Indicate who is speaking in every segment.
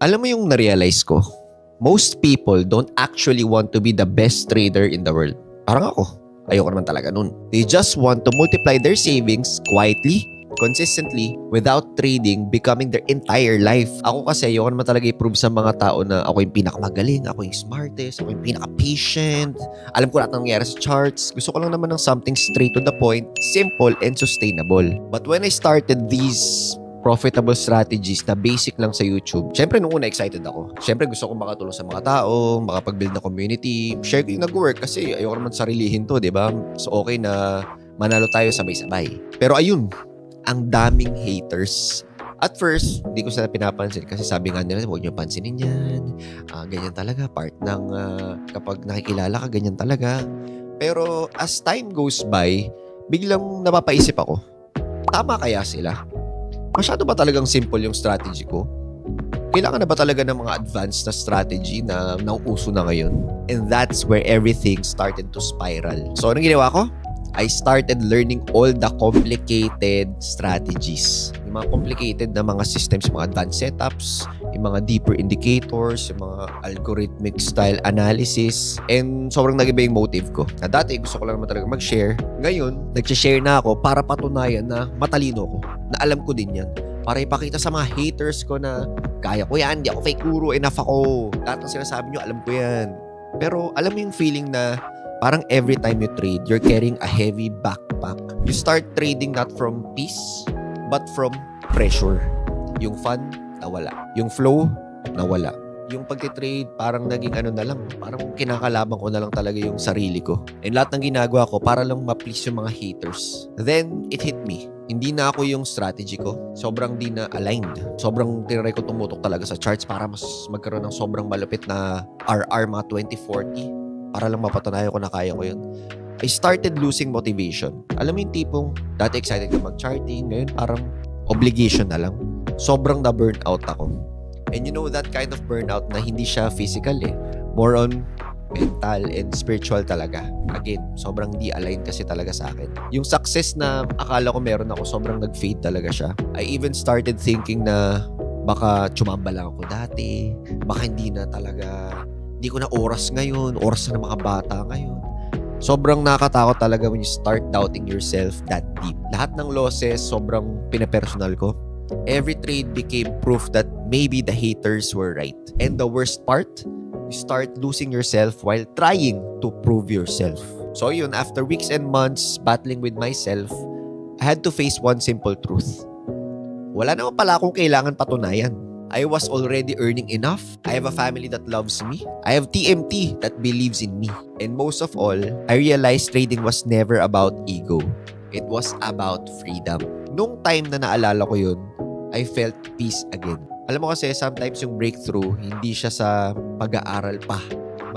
Speaker 1: Alam mo yung na-realize ko? Most people don't actually want to be the best trader in the world. Parang ako. Ayoko naman talaga nun. They just want to multiply their savings quietly, consistently, without trading becoming their entire life. Ako kasi ayoko naman talaga i-prove sa mga tao na ako yung pinakamagaling, ako yung smartest, ako yung pinaka-patient. Alam ko lahat ng nangyayari sa charts. Gusto ko lang naman ng something straight to the point, simple and sustainable. But when I started these profitable strategies na basic lang sa YouTube. Siyempre, nung una, excited ako. Siyempre, gusto kong makatulong sa mga tao, makapag-build na community, share ko yung nag-work kasi ayoko naman sarilihin to, di ba? So, okay na manalo tayo sabay-sabay. Pero ayun, ang daming haters. At first, hindi ko sila pinapansin kasi sabi nga nila, huwag niyo pansinin yan. Ganyan talaga, part ng kapag nakikilala ka, ganyan talaga. Pero as time goes by, biglang napapaisip ako, tama kaya sila? Masyado ba talagang simple yung strategy ko? Kailangan na ba talaga ng mga advanced na strategy na nauuso na ngayon? And that's where everything started to spiral. So, anong ginawa ko? I started learning all the complicated strategies. Yung mga complicated na mga systems, yung mga advanced setups, yung mga deeper indicators, yung mga algorithmic style analysis. And sobrang nag-iba yung motive ko. Na dati, gusto ko lang naman talaga mag-share. Ngayon, nag-share na ako para patunayan na matalino ko. Na alam ko din yan. Para ipakita sa mga haters ko na kaya ko yan, hindi ako fake guru, enough ako. Lahat ng sinasabi nyo, alam ko yan. Pero alam mo yung feeling na parang every time you trade, you're carrying a heavy backpack. You start trading not from peace, but from pressure. Yung fun, nawala. Yung flow, nawala. Yung pagtitrade, parang naging ano na lang, parang kinakalabang ko na lang talaga yung sarili ko. And lahat ng ginagawa ko, para lang ma-please yung mga haters. Then, it hit me. Hindi na ako yung strategy ko. Sobrang di na aligned. Sobrang tinry ko tumutok talaga sa charts para mas magkaroon ng sobrang malupit na RR mga 2040. Para lang mapatunayan ko na kaya ko yun. I started losing motivation. Alam mo yung tipong dati excited ka mag-charting, ngayon parang obligation na lang. Sobrang na-burnout ako. And you know that kind of burnout na hindi siya physical eh. More on mental and spiritual talaga. Again, sobrang di align kasi talaga sa akin. Yung success na akala ko meron ako, sobrang nag-fade talaga siya. I even started thinking na baka tsumamba lang ako dati. Baka hindi na talaga, hindi ko na oras ngayon. Oras na ng mga bata ngayon. Sobrang nakakatakot talaga when you start doubting yourself that deep. Lahat ng losses, sobrang pinapersonal ko. Every trade became proof that maybe the haters were right. And the worst part, you start losing yourself while trying to prove yourself. So yun, after weeks and months battling with myself, I had to face one simple truth. Wala naman pala akong kailangan patunayan. I was already earning enough. I have a family that loves me. I have TMT that believes in me. And most of all, I realized trading was never about ego. It was about freedom. Nung time na naalala ko yun, I felt peace again. Alam mo kasi, sometimes yung breakthrough, hindi siya sa pag-aaral pa.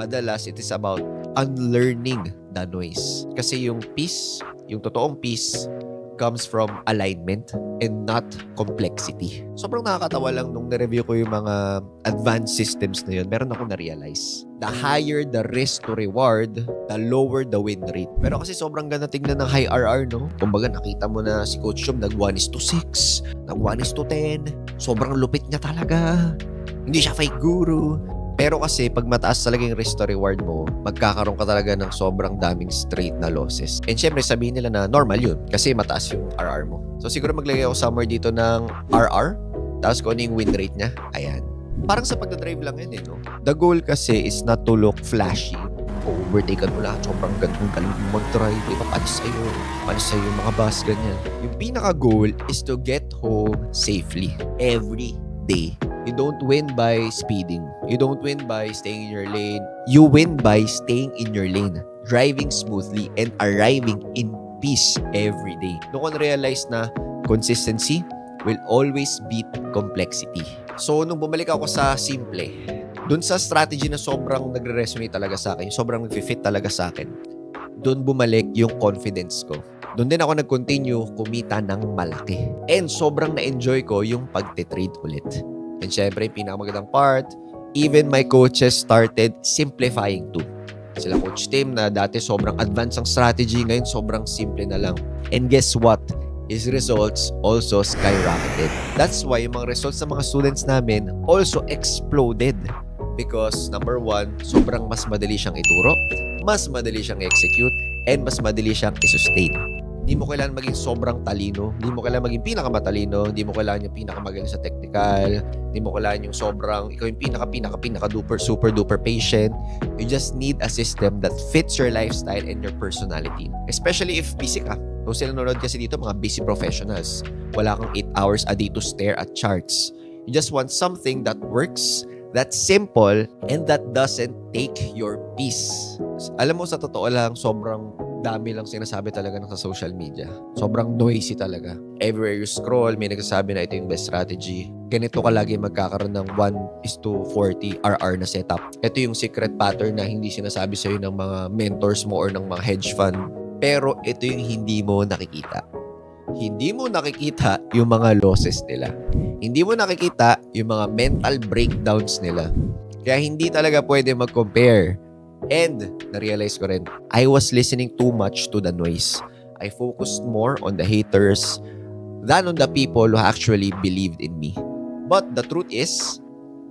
Speaker 1: Madalas, it is about unlearning the noise. Kasi yung peace, yung totoong peace, comes from alignment and not complexity. Sobrang nakakatawa lang nung na-review ko yung mga advanced systems na yun. Meron ako na-realize. The higher the risk to reward, the lower the win rate. Pero kasi sobrang ganda tingnan ng high RR, no? Kumbaga nakita mo na si Coach Shum nag 1:6, nag 1:10. Sobrang lupit niya talaga. Hindi siya fake guru. Pero kasi, pag mataas talaga yung risk to reward mo, magkakaroon ka talaga ng sobrang daming straight na losses. And syempre, sabihin nila na normal yun kasi mataas yung RR mo. So, siguro maglagay ako somewhere dito ng RR, tapos kung ano yung win rate niya, ayan. Parang sa pagdadrive lang yun eh, no? The goal kasi is not to look flashy. Overtaken mo lahat, sobrang galing mo mag-drive, panis sa'yo yung mga bus, ganyan. Yung pinaka-goal is to get home safely every day. You don't win by speeding. You don't win by staying in your lane. You win by staying in your lane, driving smoothly, and arriving in peace every day. Doon ko na-realize na consistency will always beat complexity. So, nung bumalik ako sa simple, dun sa strategy na sobrang nagre-resonate talaga sa akin, sobrang nag-fit talaga sa akin, dun bumalik yung confidence ko. Doon din ako nag-continue kumita ng malaki. And sobrang na-enjoy ko yung pagtitrade ulit. And syempre, yung pinakamagandang part, even my coaches started simplifying too. Sila Coach Tim na dati sobrang advanced ang strategy, ngayon sobrang simple na lang. And guess what? his results also skyrocketed. That's why yung mga results ng mga students namin also exploded. Because number one, sobrang mas madali siyang ituro, mas madali siyang execute, and mas madali siyang i-sustain. Hindi mo kailangan maging sobrang talino, hindi mo kailangan maging pinakamatalino, hindi mo kailangan yung pinakamagaling sa technical, hindi mo kailangan yung sobrang, ikaw yung pinaka duper, super duper patient. You just need a system that fits your lifestyle and your personality. Especially if busy ka. Kung sila nanonood kasi dito, mga busy professionals. Wala kang 8 hours a day to stare at charts. You just want something that works, that's simple, and that doesn't take your peace. Alam mo, sa totoo lang, sobrang dami lang sinasabi talaga ng sa social media. Sobrang noisy talaga. Everywhere you scroll, may nagsasabi na ito yung best strategy. Ganito ka lagi magkakaroon ng 1:40 RR na setup. Ito yung secret pattern na hindi sinasabi sa'yo ng mga mentors mo or ng mga hedge fund. Pero ito yung hindi mo nakikita. Hindi mo nakikita yung mga losses nila. Hindi mo nakikita yung mga mental breakdowns nila. Kaya hindi talaga pwede mag-compare. And, na-realize ko rin, I was listening too much to the noise. I focused more on the haters than on the people who actually believed in me. But the truth is,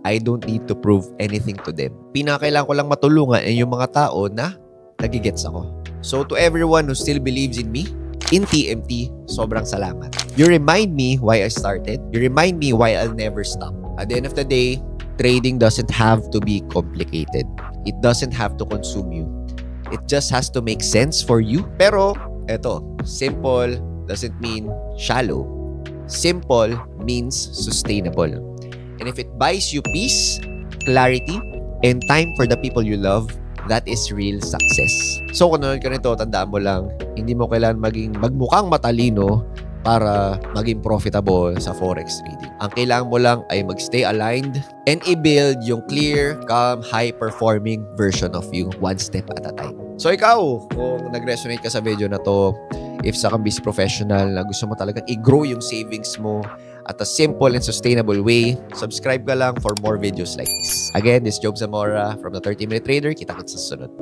Speaker 1: I don't need to prove anything to them. Pinakailangan ko lang matulungan ay yung mga tao na nagigets ako. So to everyone who still believes in me, in TMT, sobrang salamat. You remind me why I started. You remind me why I'll never stop. At the end of the day, trading doesn't have to be complicated. It doesn't have to consume you. It just has to make sense for you. Pero, eto, simple doesn't mean shallow. Simple means sustainable. And if it buys you peace, clarity, and time for the people you love, that is real success. So, kung nanonood ka nito, tandaan mo lang, hindi mo kailangan magmukhang matalino para maging profitable sa forex trading. Ang kailangan mo lang ay magstay aligned and i-build yung clear, calm, high-performing version of you one step at a time. So ikaw, kung nag-resonate ka sa video na to, if sa kang busy professional na gusto mo talagang i-grow yung savings mo at a simple and sustainable way, subscribe ka lang for more videos like this. Again, this is Job Zamora from the 30 Minute Trader. Kita-kits sa sunod.